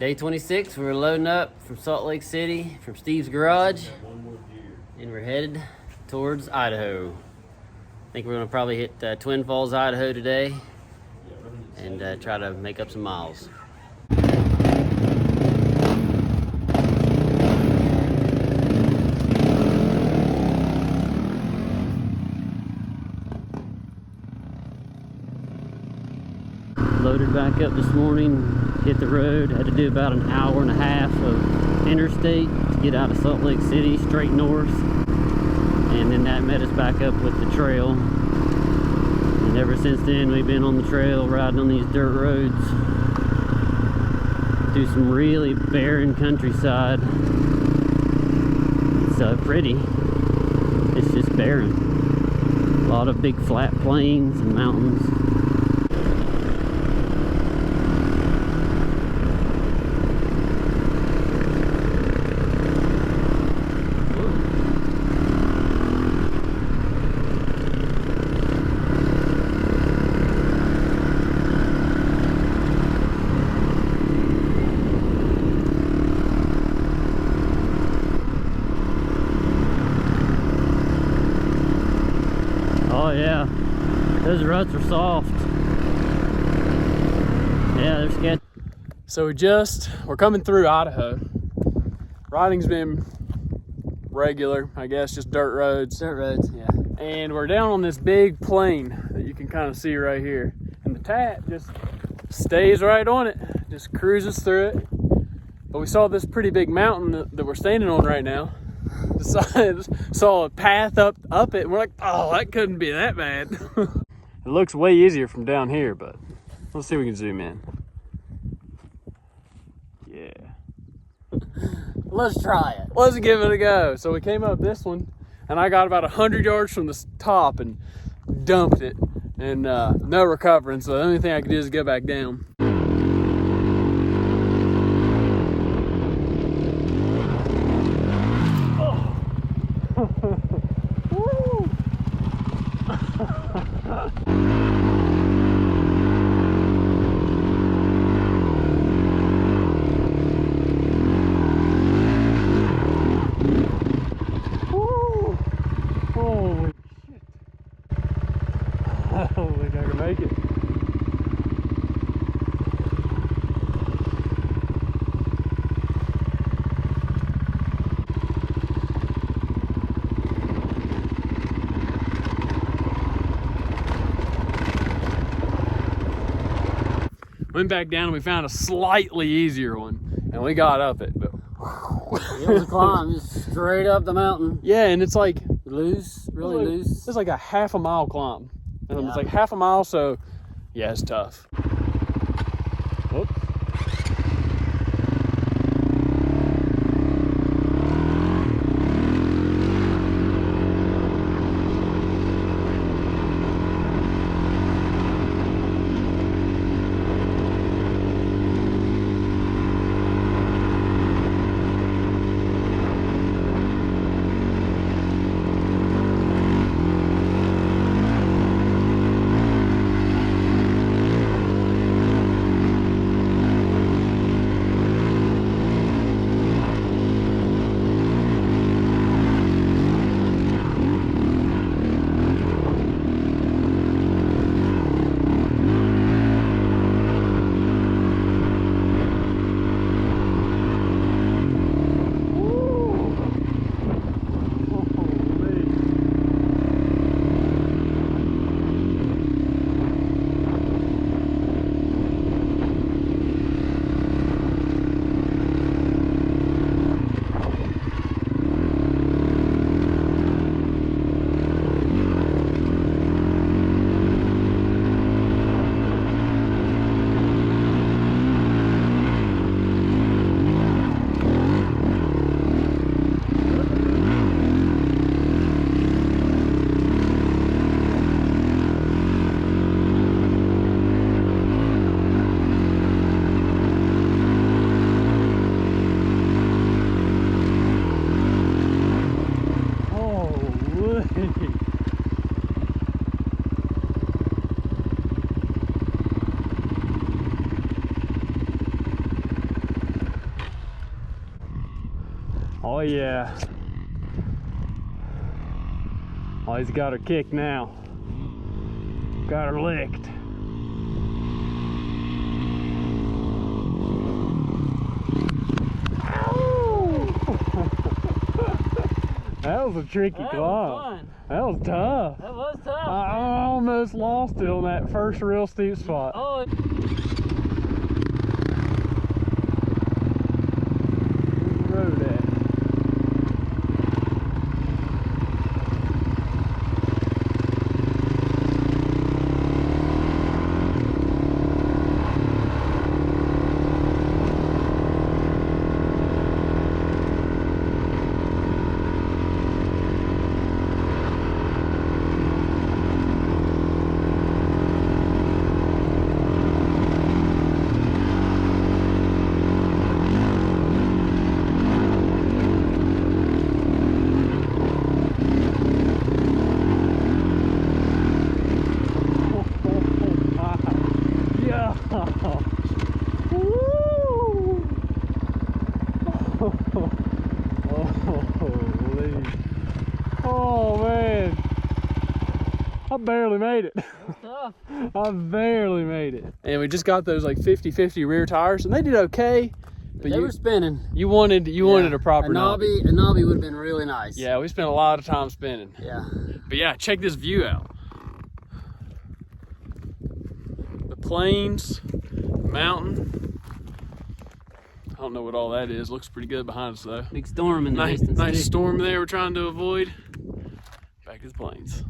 Day 26, we're loading up from Salt Lake City, from Steve's garage, and we're headed towards Idaho. I think we're gonna probably hit Twin Falls, Idaho today, and try to make up some miles. Loaded back up this morning, hit the road, had to do about an hour and a half of interstate to get out of Salt Lake City straight north, and then that met us back up with the trail. And ever since then we've been on the trail riding on these dirt roads through some really barren countryside. It's pretty, it's just barren. A lot of big flat plains and mountains. Oh yeah, those ruts are soft. Yeah, they're sketchy. So we're coming through Idaho. Riding's been regular, I guess, just dirt roads. Dirt roads, yeah. And we're down on this big plain that you can kind of see right here. And the Tat just stays right on it, just cruises through it. But we saw this pretty big mountain that we're standing on right now. Saw a path up it, and we're like, oh, that couldn't be that bad. It looks way easier from down here, but let's see if we can zoom in. Yeah. Let's try it. Let's give it a go. So we came up this one, and I got about 100 yards from the top and dumped it, and no recovering. So the only thing I could do is go back down. Holy shit. I don't think I can make it. Went back down and we found a slightly easier one, and we got up it, but It was a climb, just straight up the mountain. yeah, and it's like Loose, really loose. it's like a half a mile climb, and Yeah. it's like half a mile, so yeah, it's tough. Whoops. Oh yeah. Oh, he's got her kicked now. Got her licked. That was a tricky climb. That was tough. That was tough. I almost lost it on that first real steep spot. Oh. Road at. Oh man, I barely made it. Tough. I barely made it. And we just got those like 50-50 rear tires, and they did okay. But they were spinning. You wanted a proper knobby. A knobby would have been really nice. Yeah, we spent a lot of time spinning. Yeah. But yeah, check this view out. The plains, mountain. I don't know what all that is. Looks pretty good behind us though. Big storm in the distance. Nice storm there we're trying to avoid. Back to the plains.